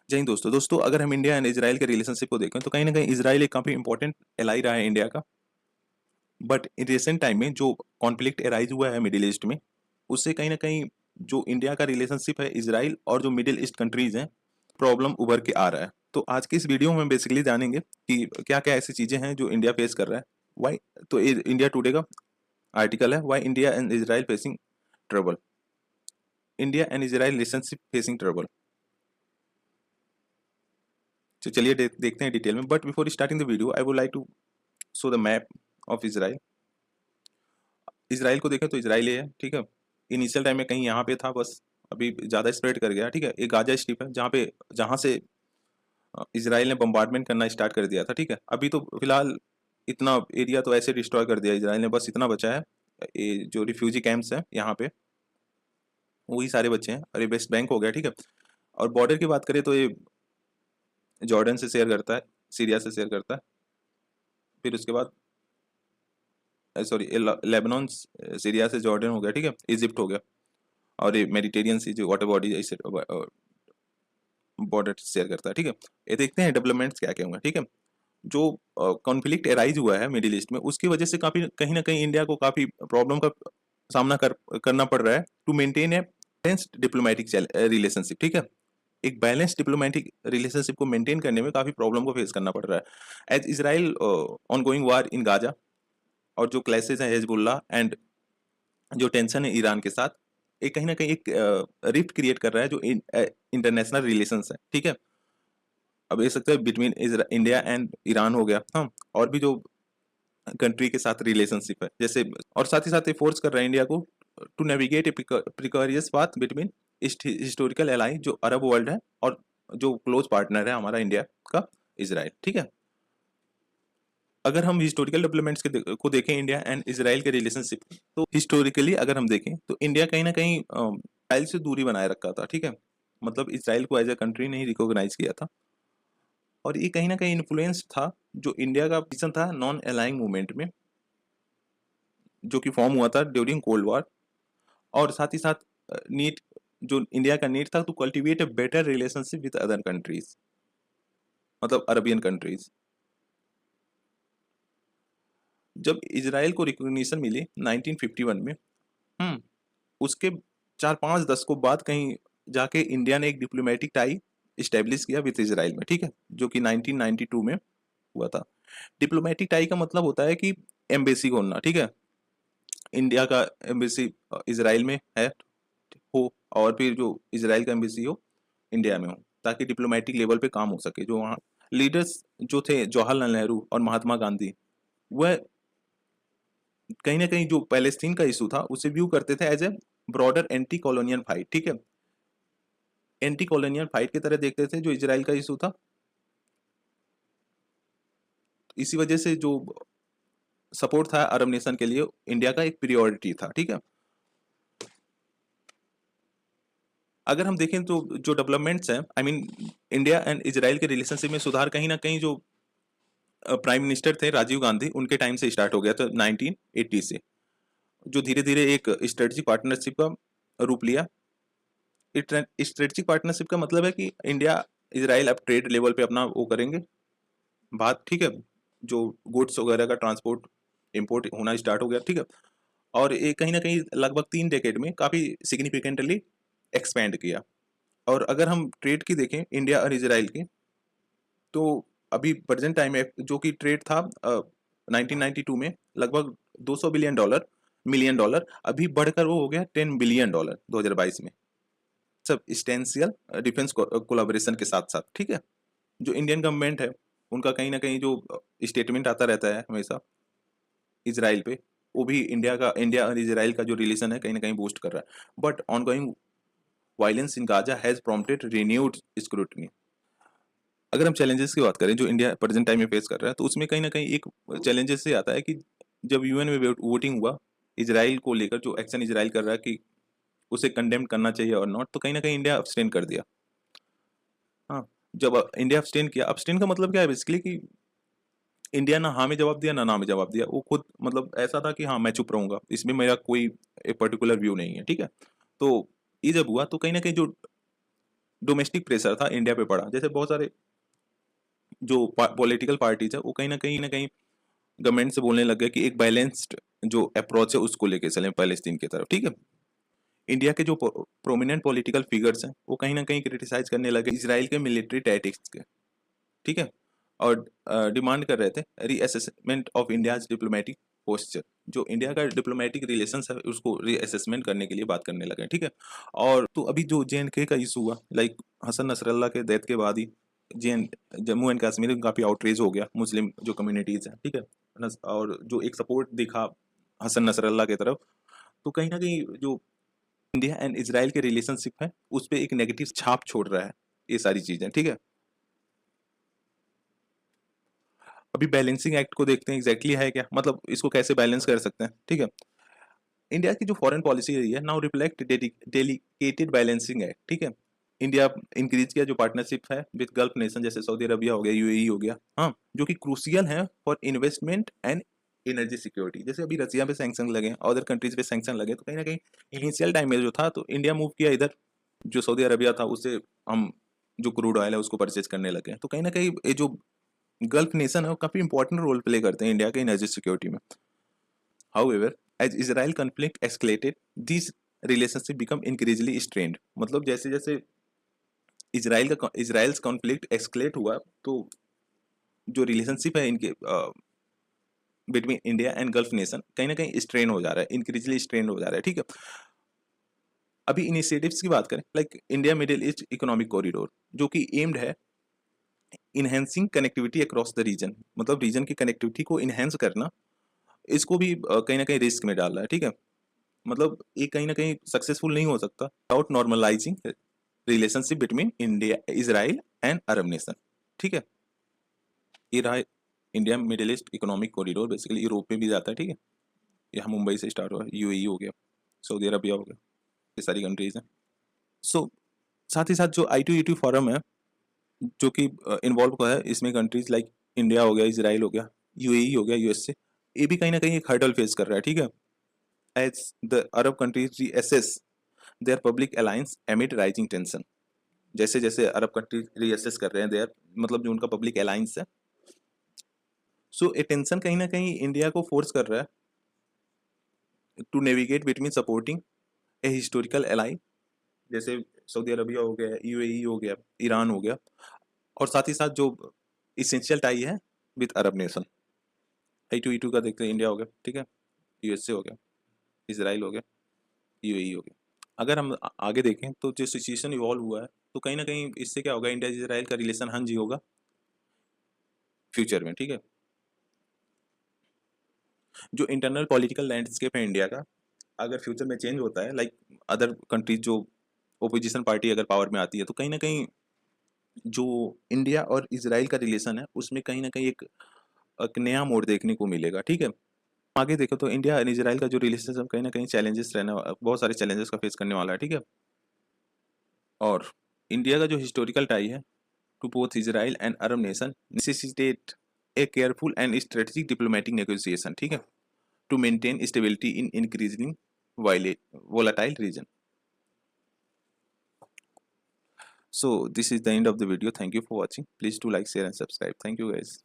जय हिंद दोस्तों अगर हम इंडिया एंड इजराइल के रिलेशनशिप को देखें तो कहीं ना कहीं इजराइल एक काफ़ी इंपॉर्टेंट एलाई रहा है इंडिया का। बट इन रिसेंट टाइम में जो कॉन्फ्लिक्ट एराइज हुआ है मिडिल ईस्ट में, उससे कहीं ना कहीं जो इंडिया का रिलेशनशिप है इजराइल और जो मिडिल ईस्ट कंट्रीज हैं, प्रॉब्लम उभर के आ रहा है। तो आज की इस वीडियो में हम बेसिकली जानेंगे कि क्या क्या ऐसी चीज़ें हैं जो इंडिया फेस कर रहा है। वाई तो इंडिया टुडे का आर्टिकल है, why India and Israel facing trouble. India and Israel relationship facing trouble. तो चलिए देखते हैं डिटेल में। But before starting the video I would like to show the map of Israel. Israel को देखें तो इसराइल है, ठीक है। इनिशियल टाइम में कहीं यहाँ पे था, बस अभी ज़्यादा स्प्रेड कर गया, ठीक है। एक गाजा स्ट्रिप है जहाँ से इसराइल ने बम्बार्डमेंट करना स्टार्ट कर दिया था, ठीक है। अभी तो फिलहाल इतना एरिया तो ऐसे डिस्ट्रॉय कर दिया इसराइल ने, बस इतना बचा है। ये जो रिफ्यूजी कैंप्स हैं यहाँ पे वही सारे बच्चे हैं। अरे वेस्ट बैंक हो गया, ठीक है। और बॉर्डर की बात करें तो ये जॉर्डन से शेयर करता है, सीरिया से शेयर करता है। फिर उसके बाद सॉरी लेबनान, सीरिया से जॉर्डन हो गया, ठीक है। इजिप्ट हो गया और ये मेडिटेरियन सी जो वाटर बॉडी ऐसे बॉर्डर शेयर करता है, ठीक है। ये देखते हैं डेवलपमेंट्स क्या क्या होंगे, ठीक है। जो कॉन्फ्लिक्ट एराइज हुआ है मिडिल ईस्ट में, उसकी वजह से काफी कहीं ना कहीं इंडिया को काफी प्रॉब्लम का सामना करना पड़ रहा है to maintain a balanced diplomatic relationship, ठीक है। एक बैलेंस डिप्लोमेटिक रिलेशनशिप को मेंटेन करने में काफी प्रॉब्लम को फेस करना पड़ रहा है as Israel ongoing war in Gaza, और जो क्लैशेज हैं हिजबुल्लाह एंड जो टेंशन है ईरान के साथ, एक कहीं ना कहीं एक रिफ्ट क्रिएट कर रहा है जो इंटरनेशनल रिलेशंस है, ठीक है। अब देख सकते हैं बिटवीन इंडिया एंड ईरान हो गया, हाँ। और भी जो कंट्री के साथ रिलेशनशिप है जैसे, और साथ ही साथ ये फोर्स कर रहा है इंडिया को to navigate a precarious path between historical ally जो अरब वर्ल्ड है और जो क्लोज पार्टनर है हमारा इंडिया का, इसराइल, ठीक है। अगर हम हिस्टोरिकल डेवलपमेंट्स को देखें इंडिया एंड इसराइल के रिलेशनशिप, तो हिस्टोरिकली अगर हम देखें तो इंडिया कहीं ना कहीं इसराइल से दूरी बनाए रखा था, ठीक है। मतलब इसराइल को एज ए कंट्री नहीं रिकॉग्नाइज किया था, और ये कहीं ना कहीं इन्फ्लुएंस था जो इंडिया का पोजीशन था नॉन अलाइंग मूवमेंट में, जो कि फॉर्म हुआ था ड्यूरिंग कोल्ड वॉर। और साथ ही साथ नीड, जो इंडिया का नीड था to cultivate a better relationship with other countries, मतलब अरबियन कंट्रीज। जब इसराइल को रिकॉग्निशन मिली 1951 में, हम्म उसके 4-5 दशकों बाद कहीं जाके इंडिया ने एक डिप्लोमेटिक टाई इस्टेब्लिश किया विद इसराइल में, ठीक है, जो कि 1992 में हुआ था। डिप्लोमेटिक टाई का मतलब होता है कि एम्बेसी को होना, ठीक है। इंडिया का एम्बेसी इसराइल में है हो, और फिर जो इसराइल का एम्बेसी हो इंडिया में हो, ताकि डिप्लोमेटिक लेवल पे काम हो सके। जो वहाँ लीडर्स जो थे जवाहरलाल नेहरू और महात्मा गांधी, वह कहीं ना कहीं जो पैलेस्टीन का इशू था उसे व्यू करते थे as a broader anti colonial fight, ठीक है। एंटी कॉलोनियल फाइट की तरह देखते थे जो इजराइल का इशू था। इसी वजह से जो सपोर्ट था अरब नेशन के लिए इंडिया का एक प्रियोरिटी था, ठीक है। अगर हम देखें तो जो डेवलपमेंट्स हैं, I mean India and Israel के रिलेशनशिप में सुधार कहीं ना कहीं जो प्राइम मिनिस्टर थे राजीव गांधी, उनके टाइम से स्टार्ट हो गया था 1980 से, जो धीरे धीरे एक स्ट्रेटेजिक पार्टनरशिप का रूप लिया। स्ट्रेटेजिक पार्टनरशिप का मतलब है कि इंडिया इसराइल अब ट्रेड लेवल पे अपना वो करेंगे बात, ठीक है। जो गुड्स वगैरह का ट्रांसपोर्ट इंपोर्ट होना स्टार्ट हो गया, ठीक है। और ये कहीं ना कहीं लगभग 3 डेकेड में काफ़ी सिग्निफिकेंटली एक्सपैंड किया। और अगर हम ट्रेड की देखें इंडिया और इसराइल की, तो अभी प्रेजेंट टाइम में जो कि ट्रेड था 1992 में लगभग 200 मिलियन डॉलर, अभी बढ़कर वो हो गया 10 बिलियन डॉलर 2022 में, सब इस्टेंशियल डिफेंस कोलाबोरेशन के साथ साथ, ठीक है। जो इंडियन गवर्नमेंट है उनका कहीं ना कहीं जो स्टेटमेंट आता रहता है हमेशा इसराइल पे, वो भी इंडिया और इसराइल का जो रिलेशन है कहीं ना कहीं बूस्ट कर रहा है। But ongoing violence in Gaza has prompted renewed scrutiny. अगर हम चैलेंजेस की बात करें जो इंडिया प्रेजेंट टाइम में फेस कर रहा है, तो उसमें कहीं ना कहीं एक चैलेंजेस से आता है कि जब यूएन में वोटिंग हुआ इसराइल को लेकर, जो एक्शन इसराइल कर रहा है कि उसे कंडेम करना चाहिए और नॉट, तो कहीं ना कहीं इंडिया अब्सटेन कर दिया। हाँ, जब इंडिया अब्सटेन किया, अब्सटेन का मतलब क्या है बेसिकली कि इंडिया ना हाँ में जवाब दिया ना में जवाब दिया। वो खुद मतलब ऐसा था कि हाँ मैं चुप रहूंगा, इसमें मेरा कोई एक पर्टिकुलर व्यू नहीं है, ठीक है। तो ये जब हुआ तो कहीं ना कहीं जो डोमेस्टिक प्रेशर था इंडिया पे पड़ा, जैसे बहुत सारे जो पॉलिटिकल पार्टीज है वो कहीं ना कहीं गवर्नमेंट से बोलने लग गए कि एक बैलेंस्ड जो अप्रोच है उसको लेके चलें पैलेस्टीन की तरफ, ठीक है। इंडिया के जो प्रोमिनेंट पॉलिटिकल फिगर्स हैं वो कहीं ना कहीं क्रिटिसाइज करने लगे इसराइल के मिलिट्री टैक्टिक्स के, ठीक है, और डिमांड कर रहे थे reassessment of India's diplomatic posture, जो इंडिया का डिप्लोमेटिक रिलेशंस है उसको रीअसेसमेंट करने के लिए बात करने लगे, ठीक है। और तो अभी जो JNK का इशू हुआ, लाइक हसन नसरल्ला के डेथ के बाद ही जम्मू एंड कश्मीर में काफ़ी आउटरीच हो गया मुस्लिम जो कम्युनिटीज़ हैं, ठीक है, और जो एक सपोर्ट दिखा हसन नसरल्ला की तरफ, तो कहीं ना कहीं जो इंडिया एंड इसराइल के रिलेशनशिप है उस पर एक नेगेटिव छाप छोड़ रहा है ये सारी चीज़ें, ठीक है। अभी बैलेंसिंग एक्ट को देखते हैं एग्जैक्टली है क्या, मतलब इसको कैसे बैलेंस कर सकते हैं, ठीक है। इंडिया की जो फॉरेन पॉलिसी रही है now reflect dedicated balancing act, ठीक है। इंडिया इंक्रीज किया जो पार्टनरशिप है विद गल्फ नेशन जैसे सऊदी अरबिया हो गया, UAE हो गया, हाँ, जो कि क्रूशियल है for investment and energy security. जैसे अभी रसिया पे सैंक्शन लगे, अदर कंट्रीज पे सैंक्शन लगे, तो कहीं ना कहीं इनिशियल टाइम में जो था तो इंडिया मूव किया इधर, जो सऊदी अरबिया था उससे हम जो क्रूड ऑयल है उसको परचेज करने लगे, तो कहीं ना कहीं ये जो गल्फ नेशन है वो काफी इंपॉर्टेंट रोल प्ले करते हैं इंडिया के एनर्जी सिक्योरिटी में। However, as Israel conflict escalated, these relationship become increasingly strained। मतलब जैसे जैसे इजराइल्स कॉन्फ्लिक्ट एस्केलेट हुआ तो जो रिलेशनशिप है इनके between India and gulf nation कहीं ना कहीं स्ट्रेन हो जा रहा है, इंक्रीजली स्ट्रेन हो जा रहा है, ठीक है। अभी इनिशिएटिव्स की बात करें, like India Middle East economic corridor, जो कि एम्ड है enhancing connectivity across the region, मतलब रीजन की कनेक्टिविटी को इनहेंस करना, इसको भी कहीं ना कहीं रिस्क में डाल रहा है, ठीक है। मतलब ये कहीं ना कहीं सक्सेसफुल नहीं हो सकता without normalising relationship between India Israel and Arab nation, ठीक है। ये रहा India Middle East economic corridor, basically Europe में भी जाता है, ठीक है। यहाँ मुंबई से स्टार्ट हुआ, UAE हो गया, सऊदी अरबिया हो गया, ये सारी कंट्रीज हैं। सो साथ ही साथ जो I2E2 फॉरम है जो कि इन्वॉल्व हुआ है, इसमें कंट्रीज लाइक इंडिया हो गया, इसराइल हो गया, UAE हो गया, USA, ये भी कहीं ना कहीं एक हर्डल फेस कर रहा है, ठीक है। As the Arab countries reassess their public alliance amid rising tension, जैसे जैसे अरब कंट्रीज रीअसेस कर रहे हैं देयर, मतलब जो उनका पब्लिक अलायंस है, सो ये टेंशन कहीं ना कहीं इंडिया को फोर्स कर रहा है to navigate between supporting a historical ally, जैसे सऊदी अरबिया हो गया, UAE हो गया, ईरान हो गया, और साथ ही साथ जो इसेंशियल टाई है विद अरब नेशन। I2E2 का देखते हैं, इंडिया हो गया, ठीक है, USA हो गया, इसराइल हो गया, UAE हो गया। अगर हम आगे देखें तो जो सिचुएशन इवॉल्व हुआ है तो कहीं ना कहीं इससे क्या होगा, इंडिया इसराइल का रिलेशन हाँ जी होगा फ्यूचर में, ठीक है। जो इंटरनल पॉलिटिकल लैंडस्केप है इंडिया का, अगर फ्यूचर में चेंज होता है, लाइक अदर कंट्रीज जो ओपोजिशन पार्टी अगर पावर में आती है, तो कहीं ना कहीं जो इंडिया और इसराइल का रिलेशन है उसमें कहीं ना कहीं एक नया मोड़ देखने को मिलेगा, ठीक है। आगे देखो तो इंडिया और इसराइल का जो रिलेशन कहीं ना कहीं चैलेंजेस बहुत सारे चैलेंजेस का फेस करने वाला है, ठीक है। और इंडिया का जो हिस्टोरिकल टाई है to both Israel and Arab nation necessitate a careful and strategic diplomatic negotiation, ठीक है, to maintain stability in increasingly volatile region. So this is the end of the video. Thank you for watching. Please do like, share and subscribe. Thank you guys.